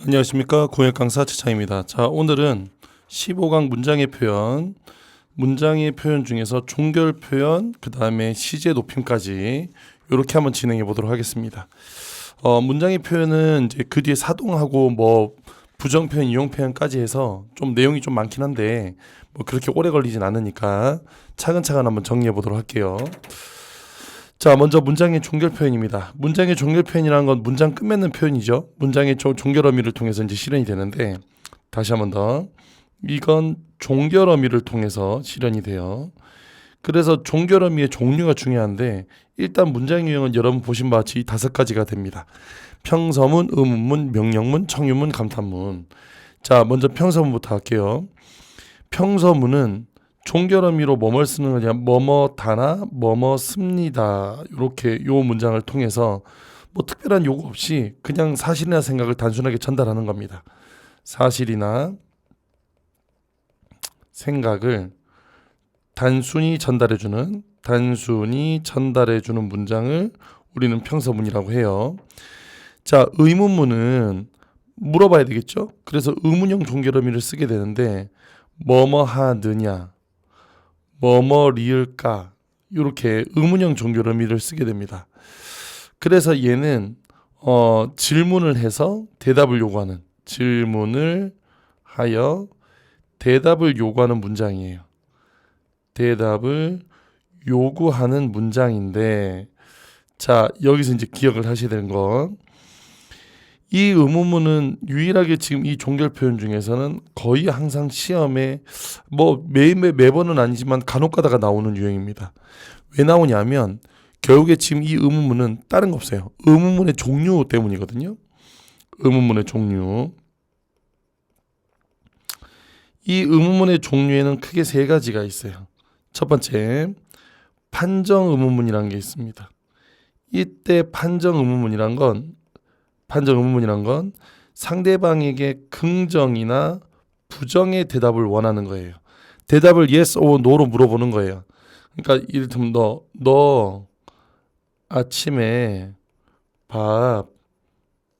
안녕하십니까, 공역 강사 최창입니다. 자, 오늘은 15강 문장의 표현 중에서 종결 표현, 그 다음에 시제 높임까지 이렇게 한번 진행해 보도록 하겠습니다. 문장의 표현은 이제 그 뒤에 사동하고 뭐 부정표현, 이용표현까지 해서 좀 내용이 좀 많긴 한데 뭐 그렇게 오래 걸리진 않으니까 차근차근 한번 정리해 보도록 할게요. 자, 먼저 문장의 종결 표현입니다. 문장의 종결 표현이라는 건 문장 끝맺는 표현이죠. 문장의 종결 어미를 통해서 이제 실현이 되는데, 다시 한번 더, 이건 종결 어미를 통해서 실현이 돼요. 그래서 종결 어미의 종류가 중요한데, 일단 문장 유형은 여러분 보신 바와 같이 이 5가지가 됩니다. 평서문, 의문문, 명령문, 청유문, 감탄문. 자, 먼저 평서문부터 할게요. 평서문은 종결 어미로 뭐뭘 쓰는 거냐, 뭐뭐다나 뭐뭐 씁니다, 이렇게 요 문장을 통해서 뭐 특별한 요구 없이 그냥 사실이나 생각을 단순하게 전달하는 겁니다. 사실이나 생각을 단순히 전달해주는 문장을 우리는 평서문이라고 해요. 자, 의문문은 물어봐야 되겠죠. 그래서 의문형 종결 어미를 쓰게 되는데, 뭐뭐 하느냐, 뭐뭐 리을까, 이렇게 의문형 종결 어미를 쓰게 됩니다. 그래서 얘는 질문을 해서 대답을 요구하는, 질문을 하여 대답을 요구하는 문장이에요. 대답을 요구하는 문장인데, 자, 여기서 이제 기억을 하셔야 되는 건, 이 의문문은 유일하게 지금 이 종결 표현 중에서는 거의 항상 시험에 뭐 매번은 아니지만 간혹 가다가 나오는 유형입니다. 왜 나오냐면 결국에 지금 이 의문문은 다른 거 없어요. 의문문의 종류 때문이거든요. 의문문의 종류. 이 의문문의 종류에는 크게 3가지가 있어요. 첫 번째, 판정 의문문이라는 게 있습니다. 이때 판정 의문문이란 건 상대방에게 긍정이나 부정의 대답을 원하는 거예요. 대답을 yes or no로 물어보는 거예요. 그러니까 이를테면 너 아침에 밥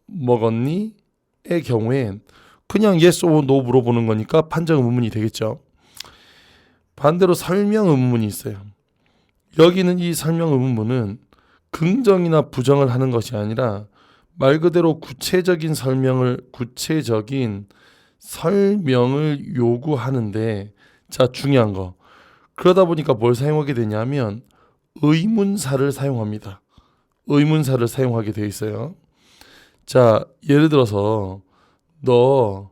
먹었니? 의 경우엔 그냥 yes or no 물어보는 거니까 판정 의문문이 되겠죠. 반대로 설명 의문문이 있어요. 여기는 이 설명 의문문은 긍정이나 부정을 하는 것이 아니라 말 그대로 구체적인 설명을 요구하는데, 자, 중요한 거, 그러다 보니까 뭘 사용하게 되냐면 의문사를 사용합니다. 의문사를 사용하게 돼 있어요. 자, 예를 들어서 너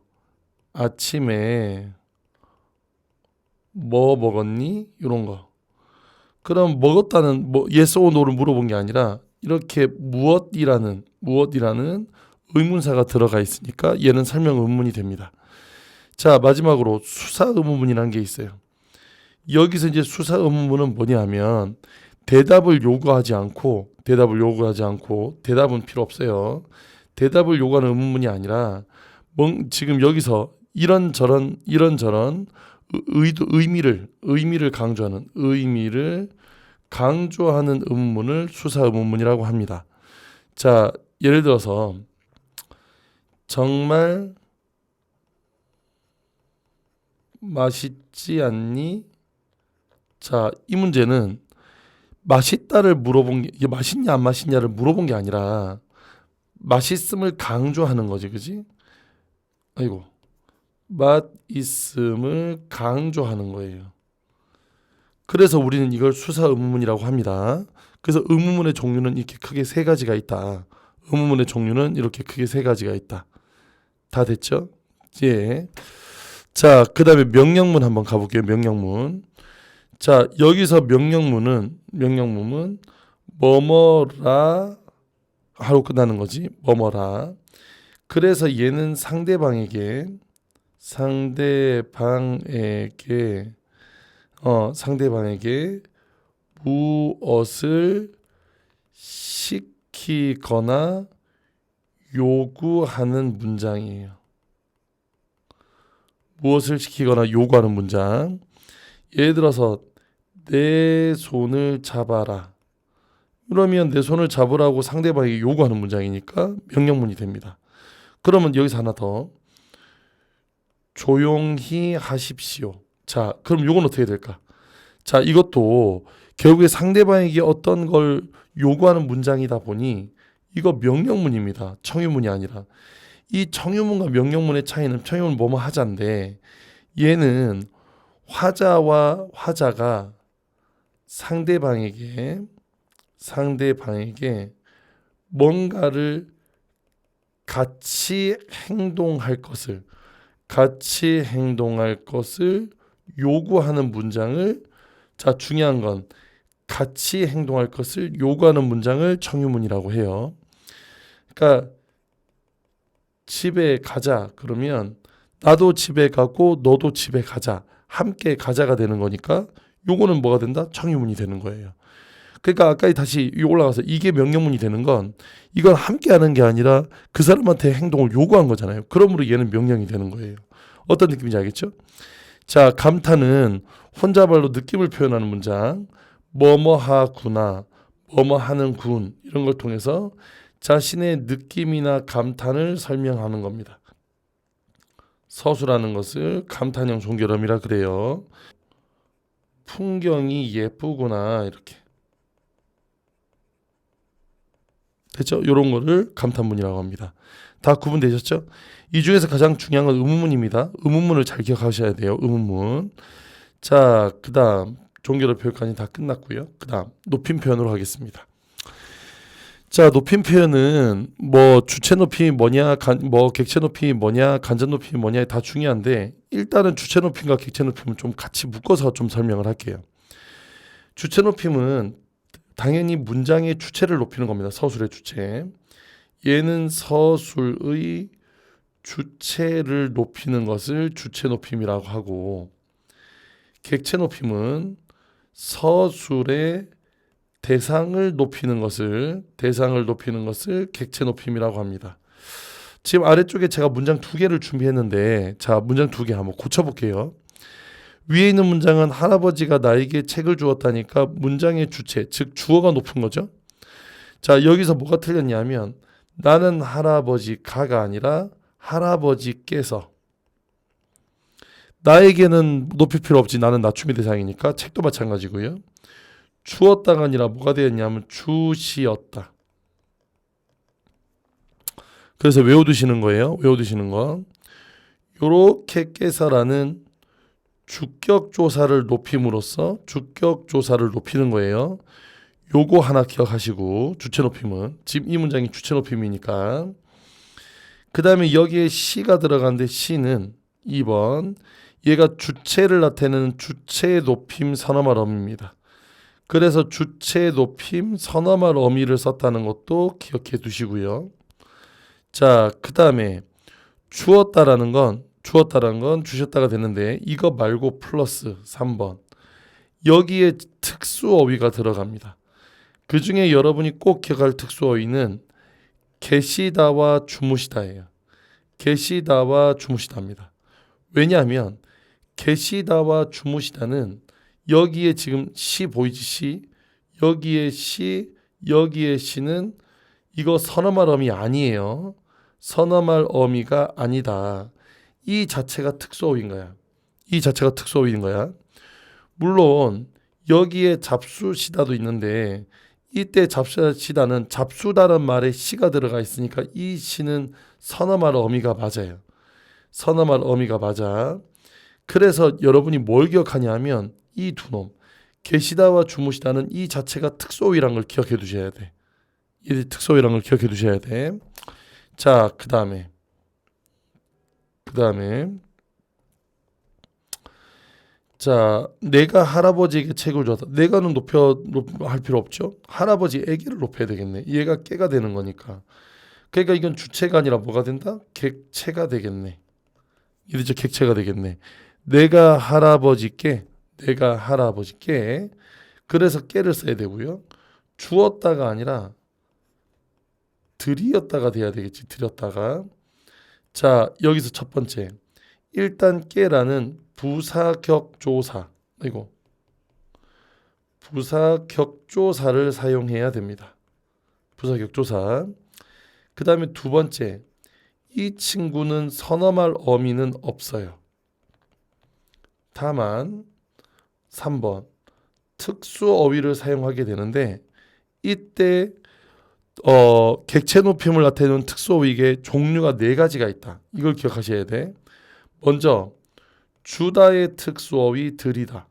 아침에 뭐 먹었니? 이런 거. 그럼 먹었다는 yes or no를 물어본 게 아니라 이렇게 무엇이라는 의문사가 들어가 있으니까 얘는 설명 의문문이 됩니다. 자, 마지막으로 수사 의문문이라는 게 있어요. 여기서 이제 수사 의문문은 뭐냐면 대답을 요구하지 않고 대답은 필요 없어요. 대답을 요구하는 의문문이 아니라 지금 여기서 이런저런 의미를 강조하는 의문문을 수사 의문문이라고 합니다. 자, 예를 들어서 정말 맛있지 않니? 자, 이 문제는 맛있다를 물어본 게, 이게 맛있냐 안 맛있냐를 물어본 게 아니라 맛있음을 강조하는 거지, 그지? 아이고, 맛있음을 강조하는 거예요. 그래서 우리는 이걸 수사 의문문이라고 합니다. 그래서 의문문의 종류는 이렇게 크게 3가지가 있다. 의문문의 종류는 이렇게 크게 3가지가 있다. 다 됐죠? 예. 자, 그 다음에 명령문 한번 가볼게요. 명령문. 자, 여기서 명령문은 뭐뭐라 하고 끝나는 거지. 뭐뭐라. 그래서 얘는 상대방에게 무엇을 시키거나 요구하는 문장이에요. 무엇을 시키거나 요구하는 문장. 예를 들어서 내 손을 잡아라. 그러면 내 손을 잡으라고 상대방에게 요구하는 문장이니까 명령문이 됩니다. 그러면 여기서 하나 더. 조용히 하십시오. 자, 그럼 요건 어떻게 될까? 자, 이것도 결국에 상대방에게 어떤 걸 요구하는 문장이다 보니 이거 명령문입니다. 청유문이 아니라. 이 청유문과 명령문의 차이는 청유문 뭐뭐 하자인데 얘는 화자와 화자가 상대방에게 뭔가를 같이 행동할 것을 요구하는 문장을, 자, 중요한 건 같이 행동할 것을 요구하는 문장을 청유문이라고 해요. 그러니까 집에 가자 그러면 나도 집에 가고 너도 집에 가자, 함께 가자가 되는 거니까 요거는 뭐가 된다? 청유문이 되는 거예요. 그러니까 아까 다시 올라가서 이게 명령문이 되는 건 이건 함께 하는 게 아니라 그 사람한테 행동을 요구한 거잖아요. 그러므로 얘는 명령이 되는 거예요. 어떤 느낌인지 알겠죠? 자, 감탄은 혼자말로 느낌을 표현하는 문장, 뭐뭐 하구나, 뭐뭐 하는군, 이런 걸 통해서 자신의 느낌이나 감탄을 설명하는 겁니다. 서술하는 것을 감탄형 종결음이라 그래요. 풍경이 예쁘구나, 이렇게. 됐죠? 이런 거를 감탄문이라고 합니다. 다 구분되셨죠? 이 중에서 가장 중요한 건 의문문입니다. 의문문을 잘 기억하셔야 돼요. 의문문. 자, 그 다음 종결어 표현까지 다 끝났고요. 그 다음 높임 표현으로 하겠습니다. 자, 높임 표현은 뭐 주체 높이 뭐냐, 뭐 객체 높이 뭐냐, 간접 높이 뭐냐 다 중요한데 일단은 주체 높임과 객체 높임은 좀 같이 묶어서 좀 설명을 할게요. 주체 높임은 당연히 문장의 주체를 높이는 겁니다. 서술의 주체. 얘는 서술의 주체를 높이는 것을 주체 높임이라고 하고, 객체 높임은 서술의 대상을 높이는 것을 객체 높임이라고 합니다. 지금 아래쪽에 제가 문장 2개를 준비했는데, 자, 문장 2개 한번 고쳐볼게요. 위에 있는 문장은 할아버지가 나에게 책을 주었다니까 문장의 주체, 즉 주어가 높은 거죠. 자, 여기서 뭐가 틀렸냐면 나는 할아버지가가 아니라 할아버지께서. 나에게는 높일 필요 없지, 나는 낮춤의 대상이니까. 책도 마찬가지고요. 주었다가 아니라 뭐가 되었냐면 주시었다. 그래서 외워두시는 거예요. 외워두시는 거. 요렇게 깨서라는 주격조사를 높임으로써 주격조사를 높이는 거예요. 요거 하나 기억하시고, 주체 높임은 지금 이 문장이 주체 높임이니까. 그 다음에 여기에 시가 들어가는데 시는 2번 얘가 주체를 나타내는 주체 높임 선어말 어미입니다. 그래서 주체 높임 선어말 어미를 썼다는 것도 기억해 두시고요. 자, 그 다음에 주었다라는 건 주셨다가 되는데 이거 말고 플러스 3번 여기에 특수어휘가 들어갑니다. 그 중에 여러분이 꼭 기억할 특수어휘는 계시다와 주무시다예요. 계시다와 주무시다입니다. 왜냐하면 계시다와 주무시다는 여기에 지금 시 보이지? 시 여기에 시는 이거 선어말 어미 아니에요. 선어말 어미가 아니다. 이 자체가 특수어휘인 거야. 물론 여기에 잡수시다도 있는데 이때 잡수시다는 잡수다는 말에 시가 들어가 있으니까 이 시는 선어말 어미가 맞아요. 선어말 어미가 맞아. 그래서 여러분이 뭘 기억하냐면 이 두 놈, 계시다와 주무시다는 이 자체가 특수어휘라는 걸 기억해 두셔야 돼. 이 특수어휘라는 걸 기억해 두셔야 돼. 자, 그 다음에 자, 내가 할아버지에게 책을 줬다. 내가는 할 필요 없죠. 할아버지에게를 높여야 되겠네. 얘가 깨가 되는 거니까. 그러니까 이건 주체가 아니라 뭐가 된다? 객체가 되겠네. 이제 객체가 되겠네. 내가 할아버지께 그래서 깨를 써야 되고요. 주었다가 아니라 드리었다가 돼야 되겠지. 드렸다가. 자, 여기서 첫 번째. 일단 깨라는 부사격조사를 사용해야 됩니다. 부사격조사. 그 다음에 두 번째, 이 친구는 선엄할 어미는 없어요. 다만 3번 특수 어휘를 사용하게 되는데 이때 객체 높임을 나타내는 특수 어휘의 종류가 4가지가 있다. 이걸 기억하셔야 돼. 먼저 주다의 특수 어휘 들이다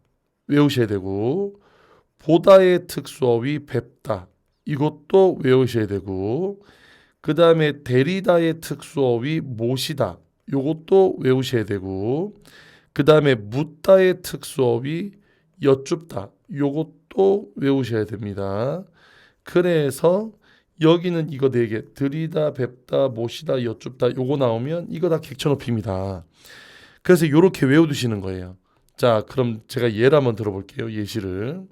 외우셔야 되고, 보다의 특수 어휘 뵙다 이것도 외우셔야 되고, 그 다음에 데리다의 특수 어휘 모시다 이것도 외우셔야 되고, 그 다음에 묻다의 특수 어휘 여쭙다 이것도 외우셔야 됩니다. 그래서 여기는 이거 4개 들이다 뵙다 모시다 여쭙다 요거 나오면 이거 다 객체 높임이다. 그래서 이렇게 외워두시는 거예요. 자, 그럼 제가 예를 한번 들어볼게요. 예시를.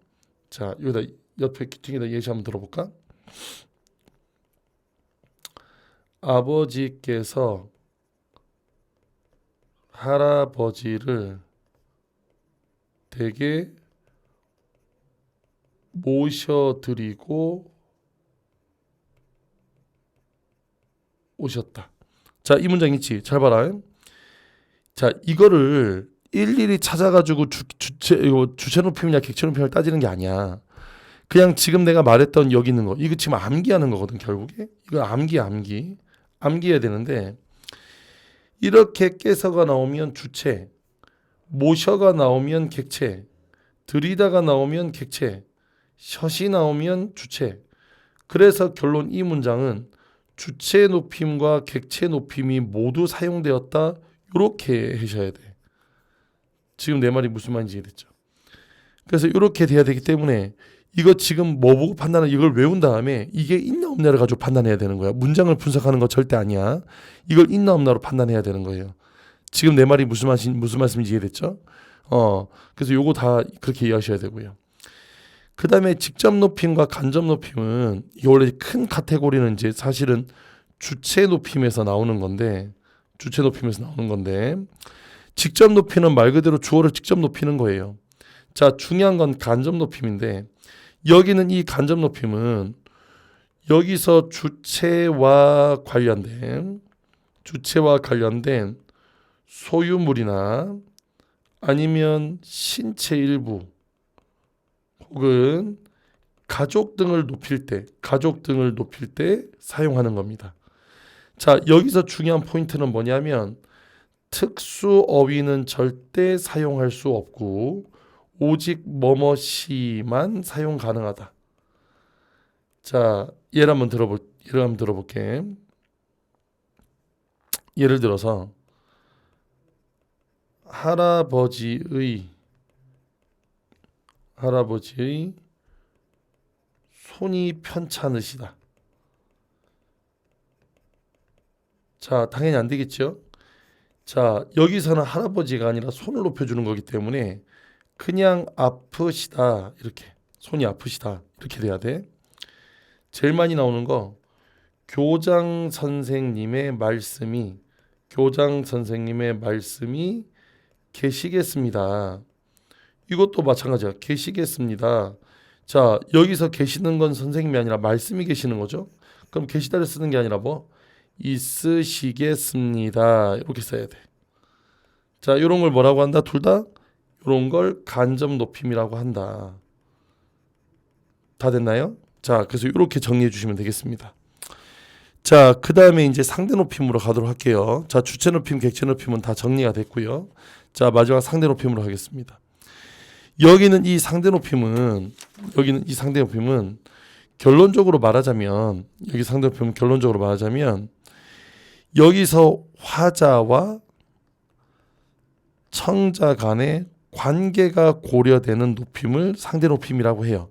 자, 여기다 옆에 귀퉁이다 예시 한번 들어볼까? 아버지께서 할아버지를 댁에 모셔드리고 오셨다. 자, 이 문장 있지? 잘 봐라. 자, 이거를 일일이 찾아가지고 주체 높임이냐 객체 높임을 따지는 게 아니야. 그냥 지금 내가 말했던 여기 있는 거 이거 지금 암기하는 거거든. 결국에 이거 암기해야 되는데, 이렇게 깨서가 나오면 주체, 모셔가 나오면 객체, 들이다가 나오면 객체, 셔시 나오면 주체. 그래서 결론 이 문장은 주체 높임과 객체 높임이 모두 사용되었다. 이렇게 하셔야 돼. 지금 내 말이 무슨 말인지 이해됐죠? 그래서 이렇게 돼야 되기 때문에 이거 지금 뭐 보고 판단을 이걸 외운 다음에 이게 있나 없나를 가지고 판단해야 되는 거야. 문장을 분석하는 거 절대 아니야. 이걸 있나 없나로 판단해야 되는 거예요. 지금 내 말이 무슨 말씀인지 이해됐죠? 그래서 요거 다 그렇게 이해하셔야 되고요. 그 다음에 직접 높임과 간접 높임은 이게 원래 큰 카테고리는 이제 사실은 주체 높임에서 나오는 건데, 직접 높이는 말 그대로 주어를 직접 높이는 거예요. 자, 중요한 건 간접 높임인데, 여기는 이 간접 높임은 여기서 주체와 관련된 소유물이나 아니면 신체 일부 혹은 가족 등을 높일 때 사용하는 겁니다. 자, 여기서 중요한 포인트는 뭐냐면 특수 어휘는 절대 사용할 수 없고 오직 뭐뭐시만 사용 가능하다. 자, 예를 한번 들어볼게. 예를 들어서 할아버지의 손이 편찮으시다. 자, 당연히 안 되겠죠? 자, 여기서는 할아버지가 아니라 손을 높여주는 거기 때문에 그냥 아프시다 이렇게, 손이 아프시다 이렇게 돼야 돼. 제일 많이 나오는 거 교장 선생님의 말씀이 계시겠습니다. 이것도 마찬가지야. 계시겠습니다. 자, 여기서 계시는 건 선생님이 아니라 말씀이 계시는 거죠. 그럼 계시다를 쓰는 게 아니라 뭐 있으시겠습니다 이렇게 써야 돼. 자, 이런 걸 뭐라고 한다? 둘 다 이런 걸 간접 높임이라고 한다. 다 됐나요? 자, 그래서 이렇게 정리해 주시면 되겠습니다. 자, 그 다음에 이제 상대 높임으로 가도록 할게요. 자, 주체 높임, 객체 높임은 다 정리가 됐고요. 자, 마지막 상대 높임으로 하겠습니다. 여기는 이 상대 높임은 결론적으로 말하자면 여기서 화자와 청자 간의 관계가 고려되는 높임을 상대 높임이라고 해요.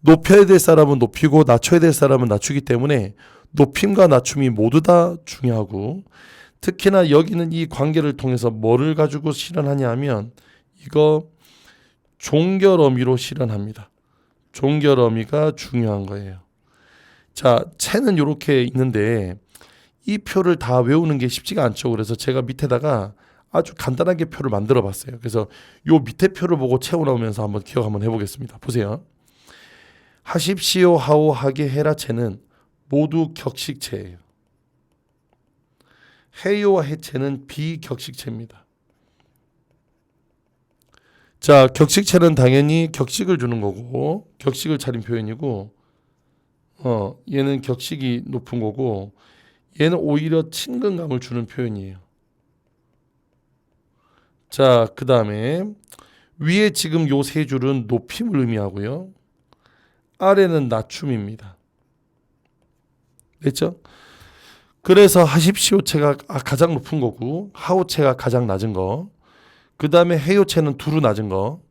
높여야 될 사람은 높이고 낮춰야 될 사람은 낮추기 때문에 높임과 낮춤이 모두 다 중요하고, 특히나 여기는 이 관계를 통해서 뭐를 가지고 실현하냐 하면 이거 종결어미로 실현합니다. 종결어미가 중요한 거예요. 자, 채는 이렇게 있는데 이 표를 다 외우는 게 쉽지가 않죠. 그래서 제가 밑에다가 아주 간단하게 표를 만들어 봤어요. 그래서 요 밑에 표를 보고 채워 나오면서 한번 기억 한번 해보겠습니다. 보세요. 하십시오, 하오, 하게, 해라 채는 모두 격식체예요. 해요와 해체는 비격식체입니다. 자, 격식체는 당연히 격식을 주는 거고 격식을 차린 표현이고 얘는 격식이 높은 거고 얘는 오히려 친근감을 주는 표현이에요. 자, 그 다음에 위에 지금 요 세 줄은 높임을 의미하고요. 아래는 낮춤입니다. 됐죠? 그래서 하십시오체가 가장 높은 거고 하오체가 가장 낮은 거. 그 다음에 해요체는 두루 낮은 거.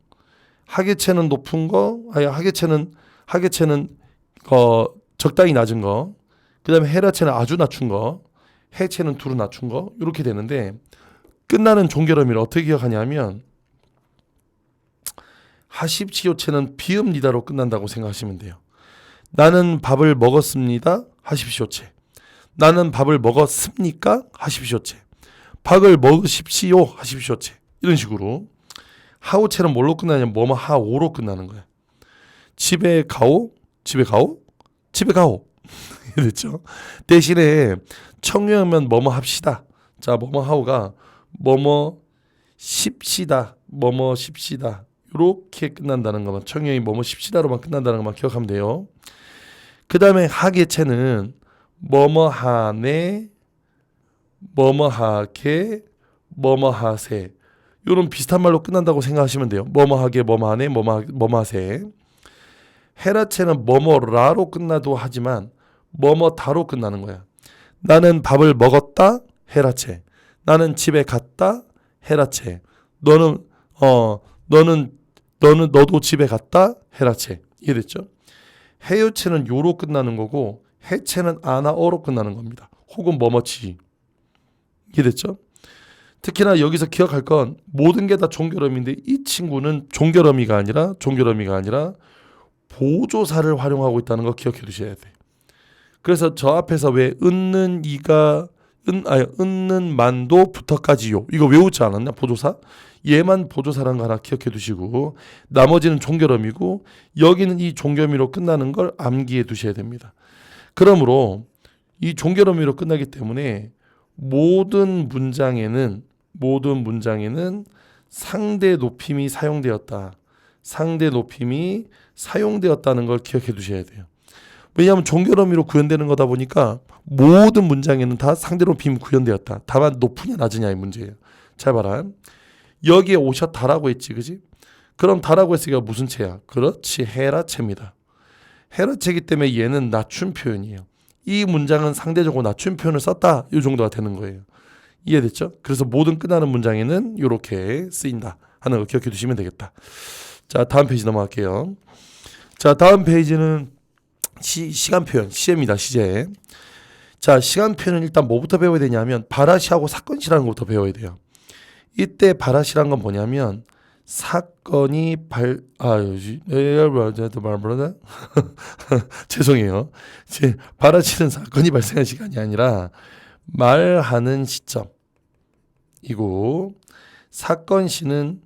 하계체는 높은 거. 하계체는 적당히 낮은 거. 그 다음에 해라체는 아주 낮춘 거. 해체는 두루 낮춘 거. 이렇게 되는데 끝나는 종결음을 어떻게 기억하냐면 하십시오체는 비읍니다로 끝난다고 생각하시면 돼요. 나는 밥을 먹었습니다. 하십시오체. 나는 밥을 먹었습니까? 하십시오체. 밥을 먹으십시오. 하십시오체. 이런 식으로. 하오체는 뭘로 끝나냐면 뭐뭐 하오로 끝나는 거야. 집에 가오? 집에 가오? 집에 가오. 됐죠? 대신에 청유하면 뭐뭐 합시다. 자, 뭐뭐 하오가 뭐뭐 십시다. 뭐뭐 십시다. 이렇게 끝난다는 것만, 청유형이 뭐뭐 십시다로만 끝난다는 것만 기억하면 돼요. 그 다음에 하계체는 뭐뭐 하네, 뭐뭐 하게, 뭐뭐 하세. 이런 비슷한 말로 끝난다고 생각하시면 돼요. 뭐뭐 하게, 뭐뭐 하네, 뭐뭐 하세. 헤라체는 뭐뭐라로 끝나도 하지만 뭐뭐다로 끝나는 거야. 나는 밥을 먹었다, 헤라체. 나는 집에 갔다, 헤라체. 너도 집에 갔다, 헤라체. 이해됐죠? 해요체는 요로 끝나는 거고 해체는 아나어로 끝나는 겁니다. 혹은 뭐뭐치. 이해됐죠? 특히나 여기서 기억할 건 모든 게 다 종결음인데 이 친구는 종결음이가 아니라 보조사를 활용하고 있다는 거 기억해 두셔야 돼. 그래서 저 앞에서 왜 은는 이가 은는 만도 부터까지요. 이거 외우지 않았나? 보조사? 얘만 보조사라는 거 하나 기억해 두시고 나머지는 종결음이고 여기는 이 종결음으로 끝나는 걸 암기해 두셔야 됩니다. 그러므로 이 종결음으로 끝나기 때문에 모든 문장에는 상대 높임이 사용되었다. 상대 높임이 사용되었다는 걸 기억해 두셔야 돼요. 왜냐하면 종결음으로 구현되는 거다 보니까 모든 문장에는 다 상대 높임이 구현되었다. 다만 높으냐 낮으냐의 문제예요. 잘 봐라. 여기에 오셨다라고 했지, 그지? 그럼 다라고 했으니까 무슨 체야? 그렇지, 헤라체입니다. 헤라체이기 때문에 얘는 낮춤 표현이에요. 이 문장은 상대적으로 낮춤 표현을 썼다. 이 정도가 되는 거예요. 이해됐죠? 그래서 모든 끝나는 문장에는 이렇게 쓰인다 하는 거 기억해 두시면 되겠다. 자, 다음 페이지 넘어갈게요. 자, 다음 페이지는 시간 표현, 시제입니다. 시제. 자, 시간 표현은 일단 뭐부터 배워야 되냐면 바라시하고 사건시라는 것부터 배워야 돼요. 이때 바라시란 건 뭐냐면 사건이 죄송해요. 바라시는 사건이 발생한 시간이 아니라 말하는 시점이고 사건시는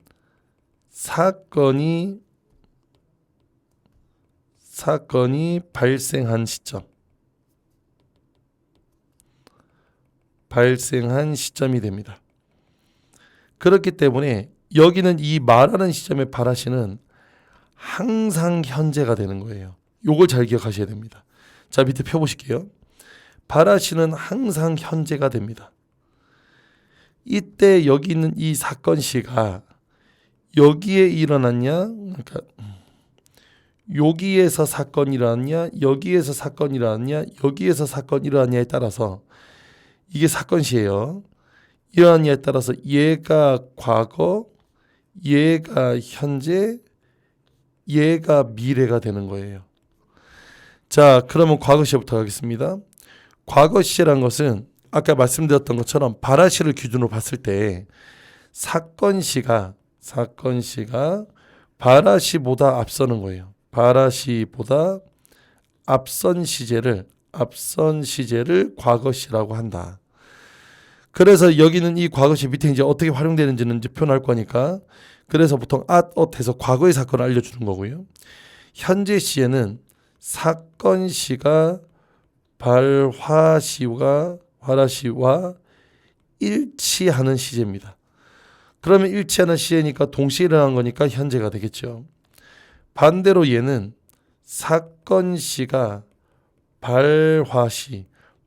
사건이 발생한 시점이 됩니다. 그렇기 때문에 여기는 이 말하는 시점의 바라시는 항상 현재가 되는 거예요. 요걸 잘 기억하셔야 됩니다. 자, 밑에 펴보실게요. 바라시는 항상 현재가 됩니다. 이때 여기 있는 이 사건시가 여기에 일어났냐, 그러니까 여기에서 사건이 일어났냐, 여기에서 사건이 일어났냐, 여기에서 사건이 일어났냐에 따라서 이게 사건시예요. 일어났냐에 따라서 얘가 과거, 얘가 현재, 얘가 미래가 되는 거예요. 자, 그러면 과거시부터 가겠습니다. 과거시라는 것은 아까 말씀드렸던 것처럼 바라시를 기준으로 봤을 때 사건시가 바라시보다 앞서는 거예요. 바라시보다 앞선 시제를 과거시라고 한다. 그래서 여기는 이 과거시 밑에 이제 어떻게 활용되는지는 이제 표현할 거니까 그래서 보통 해서 과거의 사건을 알려주는 거고요. 현재 시에는 사건시가 바라시와 일치하는 시제입니다. 그러면 일치하는 시제니까 동시에 일어난 거니까 현재가 되겠죠. 반대로 얘는 사건 시가 발화시,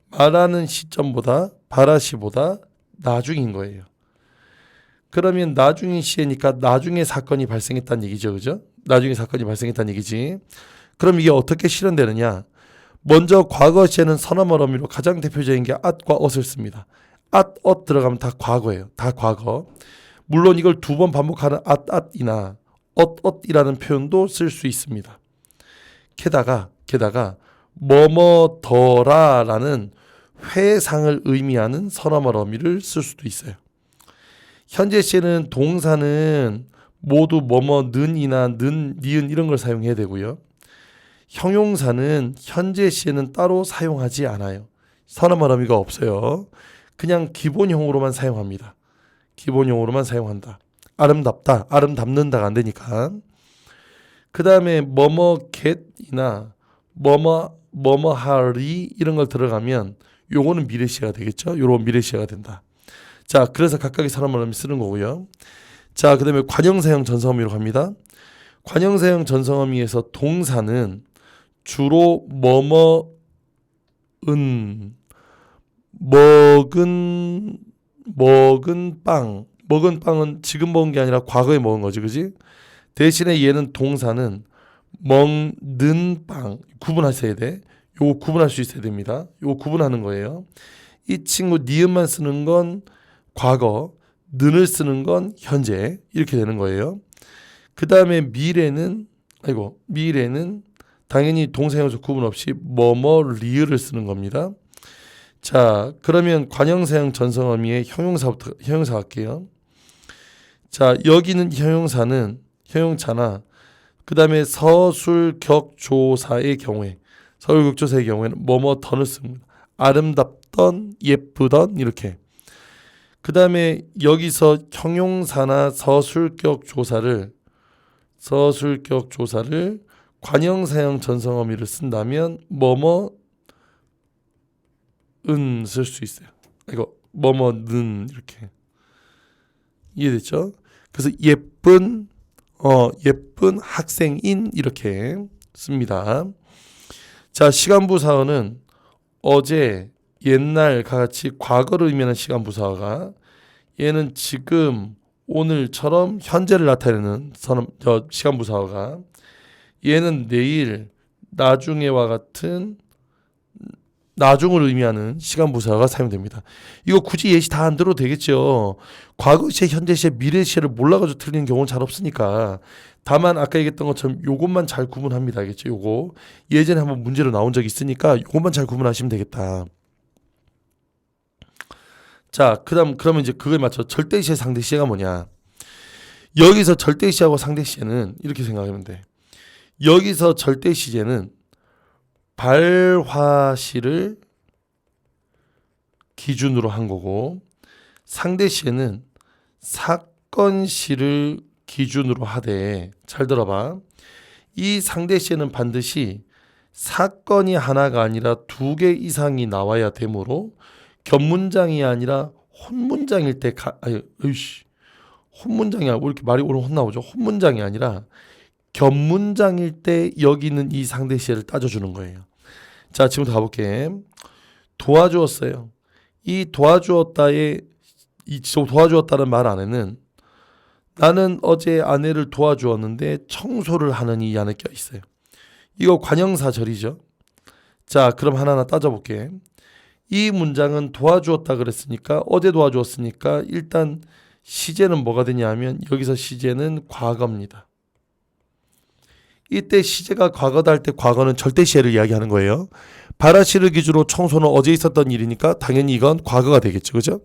말하는 시점보다 발화시보다 나중인 거예요. 그러면 나중인 시제니까 나중에 사건이 발생했다는 얘기죠. 그죠? 나중에 사건이 발생했다는 얘기지. 그럼 이게 어떻게 실현되느냐? 먼저 과거 시제는 선어말 어미로 가장 대표적인 게 at과 ot을 씁니다. at, ot 들어가면 다 과거예요. 다 과거. 물론 이걸 두 번 반복하는 at이나 ot이라는 표현도 쓸 수 있습니다. 게다가 뭐뭐더라라는 회상을 의미하는 선어말 어미를 쓸 수도 있어요. 현재 시에는 동사는 모두 뭐뭐는이나 는, 니은 이런 걸 사용해야 되고요. 형용사는 현재 시에는 따로 사용하지 않아요. 선어말 어미가 없어요. 그냥 기본형으로만 사용합니다. 기본용어로만 사용한다. 아름답다, 아름답는다가 안 되니까. 그 다음에 뭐뭐 get이나 뭐뭐 하리 이런 걸 들어가면 요거는 미래시가 되겠죠. 요런 미래시가 된다. 자, 그래서 각각의 사람을 쓰는 거고요. 자, 그 다음에 관형사형 전성어미로 갑니다. 관형사형 전성어미에서 동사는 주로 뭐뭐은 먹은 빵은 지금 먹은 게 아니라 과거에 먹은 거지, 그지? 대신에 얘는 동사는 먹는 빵 구분하셔야 돼. 요거 구분할 수 있어야 됩니다. 요거 구분하는 거예요. 이 친구 니은만 쓰는 건 과거, 는을 쓰는 건 현재 이렇게 되는 거예요. 그 다음에 미래는 당연히 동사 형용사 구분 없이 리을을 쓰는 겁니다. 자, 그러면 관형사형 전성어미의 형용사 할게요. 자, 여기는 형용사나 그 다음에 서술격조사의 경우에는 뭐뭐던을 씁니다. 아름답던, 예쁘던 이렇게. 그 다음에 여기서 형용사나 서술격조사를 관형사형 전성어미를 쓴다면 은 쓸 수 있어요. 뭐뭐는 이렇게 이해됐죠? 그래서 예쁜 학생인 이렇게 씁니다. 자, 시간부사어는 어제, 옛날과 같이 과거를 의미하는 시간부사어가 얘는 지금, 오늘처럼 현재를 나타내는 시간부사어가 얘는 내일, 나중에와 같은 나중을 의미하는 시간부사가 사용됩니다. 이거 굳이 예시 다 안 들어도 되겠죠. 과거 시제, 현재 시제, 미래 시제를 몰라가지고 틀리는 경우는 잘 없으니까. 다만 아까 얘기했던 것처럼 요것만 잘 구분합니다. 알겠죠? 요거 예전에 한번 문제로 나온 적이 있으니까 요것만 잘 구분하시면 되겠다. 자, 그러면 이제 그거에 맞춰 절대시제, 상대시제가 뭐냐? 여기서 절대시제하고 상대시제는 이렇게 생각하면 돼. 여기서 절대시제는 발화시를 기준으로 한 거고, 상대시에는 사건시를 기준으로 하되, 잘 들어봐. 이 상대시에는 반드시 사건이 하나가 아니라 2개 이상이 나와야 되므로 겹문장이 아니라 혼문장일 때 혼문장이 아니라 왜 이렇게 말이 오늘 혼나오죠? 혼문장이 아니라 겹문장일 때 여기 있는 이 상대시제를 따져주는 거예요. 자, 지금부터 가볼게. 도와주었어요. 이 도와주었다는 말 안에는 나는 어제 아내를 도와주었는데 청소를 하는 이 안에 껴있어요. 이거 관형사절이죠. 자, 그럼 하나하나 따져볼게. 이 문장은 도와주었다 그랬으니까, 어제 도와주었으니까 일단 시제는 뭐가 되냐 하면 여기서 시제는 과거입니다. 이때 시제가 과거다 할 때 과거는 절대시제를 이야기하는 거예요. 발화시를 기준으로 청소는 어제 있었던 일이니까 당연히 이건 과거가 되겠죠. 그죠?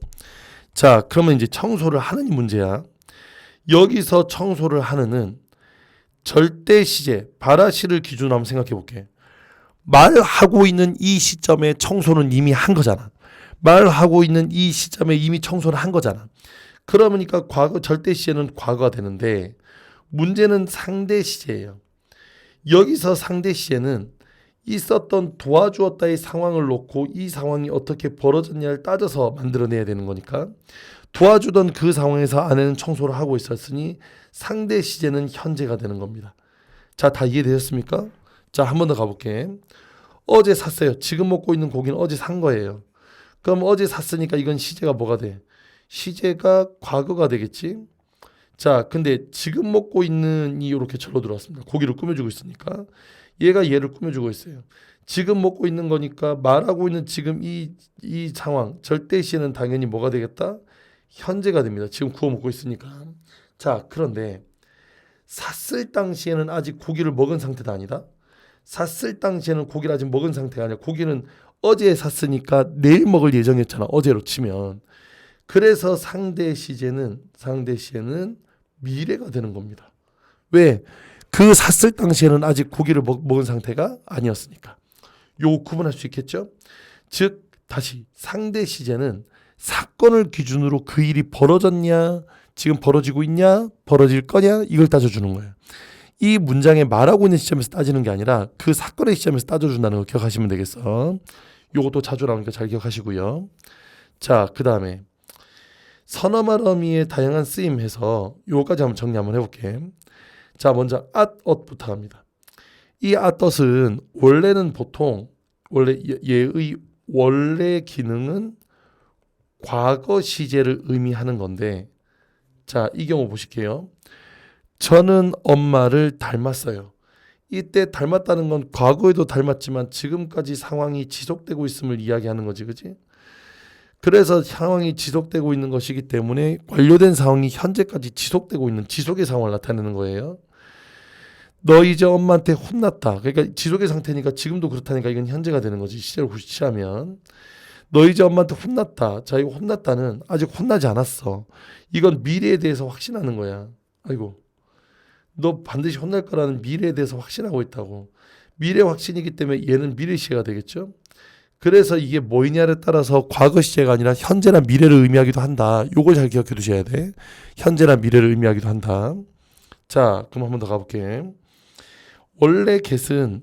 자, 그러면 이제 청소를 하는 이 문제야. 여기서 청소를 하는은 절대시제, 발화시를 기준으로 한번 생각해 볼게. 말하고 있는 이 시점에 청소는 이미 한 거잖아. 말하고 있는 이 시점에 이미 청소를 한 거잖아. 그러니까 과거, 절대시제는 과거가 되는데 문제는 상대시제예요. 여기서 상대시제는 있었던 도와주었다의 상황을 놓고 이 상황이 어떻게 벌어졌냐를 따져서 만들어내야 되는 거니까 도와주던 그 상황에서 아내는 청소를 하고 있었으니 상대 시제는 현재가 되는 겁니다. 자, 다 이해되셨습니까? 자, 한 번 더 가볼게. 어제 샀어요. 지금 먹고 있는 고기는 어제 산 거예요. 그럼 어제 샀으니까 이건 시제가 뭐가 돼? 시제가 과거가 되겠지? 자, 근데 지금 먹고 있는 이 이렇게 절로 들어왔습니다. 고기를 꾸며주고 있으니까 얘가 얘를 꾸며주고 있어요. 지금 먹고 있는 거니까 말하고 있는 지금 이 상황 절대 시에는 당연히 뭐가 되겠다? 현재가 됩니다. 지금 구워 먹고 있으니까. 자, 그런데 샀을 당시에는 아직 고기를 먹은 상태가 아니다. 샀을 당시에는 고기를 아직 먹은 상태가 아니라 고기는 어제 샀으니까 내일 먹을 예정이었잖아. 어제로 치면. 그래서 상대 시제는 미래가 되는 겁니다. 왜? 그 샀을 당시에는 아직 고기를 먹은 상태가 아니었으니까. 요 구분할 수 있겠죠? 즉 다시 상대 시제는 사건을 기준으로 그 일이 벌어졌냐, 지금 벌어지고 있냐, 벌어질 거냐 이걸 따져주는 거예요. 이 문장에 말하고 있는 시점에서 따지는 게 아니라 그 사건의 시점에서 따져준다는 거 기억하시면 되겠어. 요것도 자주 나오니까 잘 기억하시고요. 자, 그 다음에 선어말 어미의 다양한 쓰임 해서 요거까지 한번 정리 한번 해볼게. 자, 먼저 at부터 합니다. 이 at은 원래는 보통 얘의 원래 기능은 과거 시제를 의미하는 건데, 자, 이 경우 보실게요. 저는 엄마를 닮았어요. 이때 닮았다는 건 과거에도 닮았지만 지금까지 상황이 지속되고 있음을 이야기하는 거지, 그지? 그래서 상황이 지속되고 있는 것이기 때문에 완료된 상황이 현재까지 지속되고 있는 지속의 상황을 나타내는 거예요. 너 이제 엄마한테 혼났다. 그러니까 지속의 상태니까 지금도 그렇다니까 이건 현재가 되는 거지. 시제로 구시하면 너 이제 엄마한테 혼났다. 자, 이거 혼났다는 아직 혼나지 않았어. 이건 미래에 대해서 확신하는 거야. 아이고, 너 반드시 혼날 거라는 미래에 대해서 확신하고 있다고. 미래 확신이기 때문에 얘는 미래 시제가 되겠죠. 그래서 이게 뭐이냐에 따라서 과거 시제가 아니라 현재나 미래를 의미하기도 한다. 요걸 잘 기억해 두셔야 돼. 현재나 미래를 의미하기도 한다. 자, 그럼 한 번 더 가볼게. 원래 get은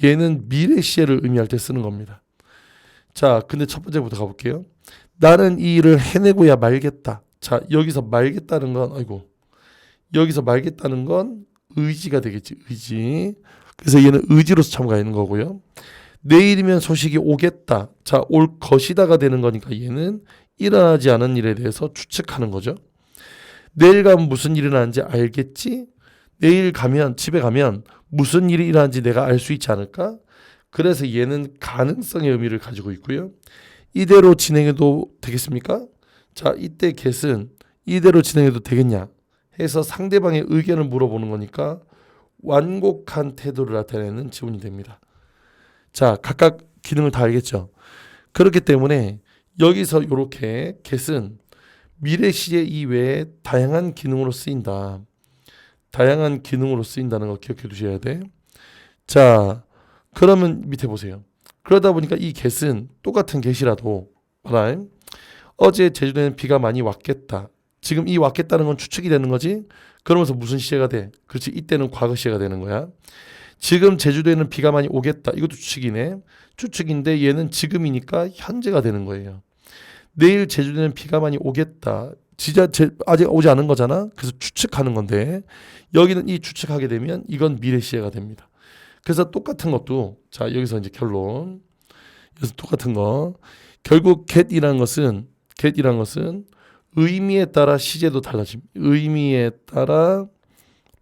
얘는 미래 시제를 의미할 때 쓰는 겁니다. 자, 근데 첫 번째부터 가볼게요. 나는 이 일을 해내고야 말겠다. 자, 여기서 말겠다는 건 여기서 말겠다는 건 의지가 되겠지. 의지. 그래서 얘는 의지로서 첨가해 있는 거고요. 내일이면 소식이 오겠다. 자, 올 것이다가 되는 거니까 얘는 일어나지 않은 일에 대해서 추측하는 거죠. 내일 가면 무슨 일이 일어나는지 알겠지? 내일 가면 집에 가면 무슨 일이 일어나는지 내가 알 수 있지 않을까? 그래서 얘는 가능성의 의미를 가지고 있고요. 이대로 진행해도 되겠습니까? 자, 이때 get은 이대로 진행해도 되겠냐 해서 상대방의 의견을 물어보는 거니까 완곡한 태도를 나타내는 지문이 됩니다. 자, 각각 기능을 다 알겠죠? 그렇기 때문에 여기서 이렇게 get은 미래 시제 이외에 다양한 기능으로 쓰인다. 다양한 기능으로 쓰인다는 거 기억해 두셔야 돼. 자, 그러면 밑에 보세요. 그러다 보니까 이 get은 똑같은 get이라도 어제 제주도에는 비가 많이 왔겠다. 지금 이 왔겠다는 건 추측이 되는 거지. 그러면서 무슨 시제가 돼? 그렇지, 이때는 과거 시제가 되는 거야. 지금 제주도에는 비가 많이 오겠다. 이것도 추측이네. 추측인데 얘는 지금이니까 현재가 되는 거예요. 내일 제주도에는 비가 많이 오겠다. 진짜 아직 오지 않은 거잖아. 그래서 추측하는 건데 여기는 이 추측하게 되면 이건 미래 시제가 됩니다. 그래서 똑같은 것도 자, 여기서 이제 결론. 여기서 똑같은 거. 결국 get이란 것은 의미에 따라 시제도 달라집니다. 의미에 따라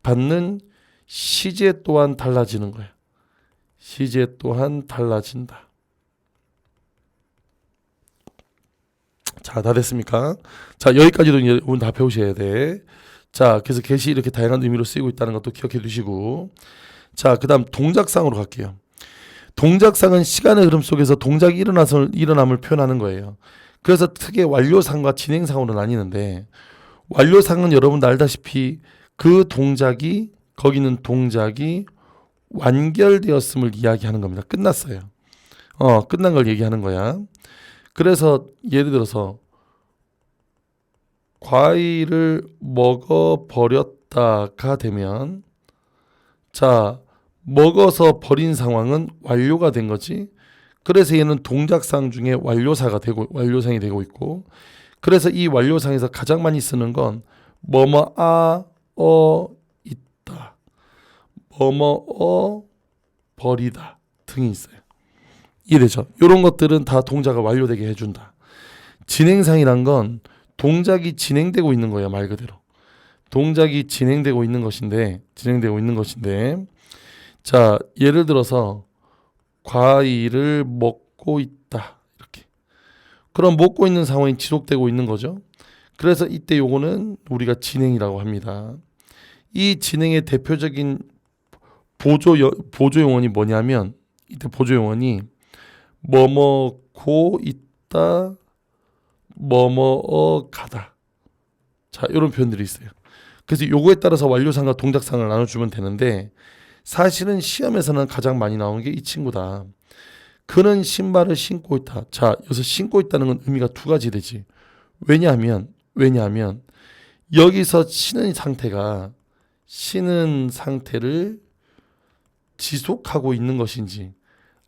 받는 시제 또한 달라지는 거야. 시제 또한 달라진다. 자, 다 됐습니까? 자, 여기까지도 이제 오늘 다 배우셔야 돼. 자, 그래서 get이 이렇게 다양한 의미로 쓰이고 있다는 것도 기억해 두시고. 자, 그 다음 동작상으로 갈게요. 동작상은 시간의 흐름 속에서 동작이 일어남을 표현하는 거예요. 그래서 크게 완료상과 진행상으로 나뉘는데, 완료상은 여러분도 알다시피 그 동작이 거기는 동작이 완결되었음을 이야기하는 겁니다. 끝났어요. 끝난 걸 얘기하는 거야. 그래서 예를 들어서 과일을 먹어버렸다가 되면 자, 먹어서 버린 상황은 완료가 된 거지. 그래서 얘는 동작상 중에 완료상이 되고 있고, 그래서 이 완료상에서 가장 많이 쓰는 건 있다, 버리다 등이 있어요. 이해되죠? 이런 것들은 다 동작을 완료되게 해준다. 진행상이란 건 동작이 진행되고 있는 거예요. 말 그대로 동작이 진행되고 있는 것인데 자, 예를 들어서 과일을 먹고 있다, 이렇게. 그럼 먹고 있는 상황이 지속되고 있는 거죠. 그래서 이때 요거는 우리가 진행이라고 합니다. 이 진행의 대표적인 보조 용언이 뭐냐면, 이때 보조 용언이 뭐 먹고 있다, 뭐 가다. 자, 이런 표현들이 있어요. 그래서 요거에 따라서 완료상과 동작상을 나눠주면 되는데, 사실은 시험에서는 가장 많이 나오는 게 이 친구다. 그는 신발을 신고 있다. 자, 여기서 신고 있다는 건 의미가 두 가지 되지. 왜냐하면 여기서 신은 상태를 지속하고 있는 것인지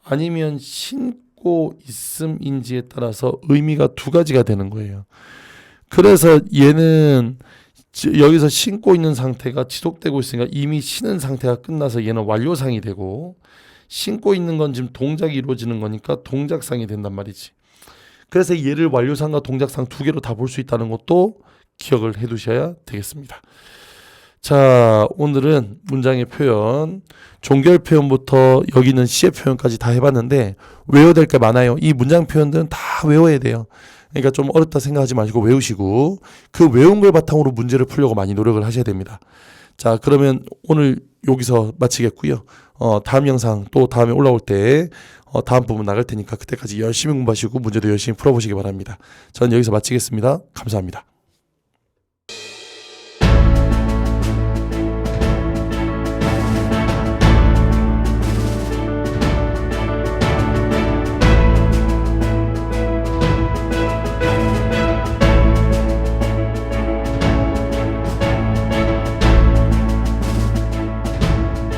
아니면 신고 있음인지에 따라서 의미가 두 가지가 되는 거예요. 그래서 얘는 여기서 신고 있는 상태가 지속되고 있으니까 이미 신은 상태가 끝나서 얘는 완료상이 되고, 신고 있는 건 지금 동작이 이루어지는 거니까 동작상이 된단 말이지. 그래서 얘를 완료상과 동작상 두 개로 다 볼 수 있다는 것도 기억을 해 두셔야 되겠습니다. 자, 오늘은 문장의 표현, 종결 표현부터 여기 있는 시의 표현까지 다 해봤는데 외워야 될 게 많아요. 이 문장 표현들은 다 외워야 돼요. 그러니까 좀 어렵다 생각하지 마시고 외우시고, 그 외운 걸 바탕으로 문제를 풀려고 많이 노력을 하셔야 됩니다. 자, 그러면 오늘 여기서 마치겠고요. 다음 영상 또 다음에 올라올 때 다음 부분 나갈 테니까 그때까지 열심히 공부하시고 문제도 열심히 풀어보시기 바랍니다. 저는 여기서 마치겠습니다. 감사합니다.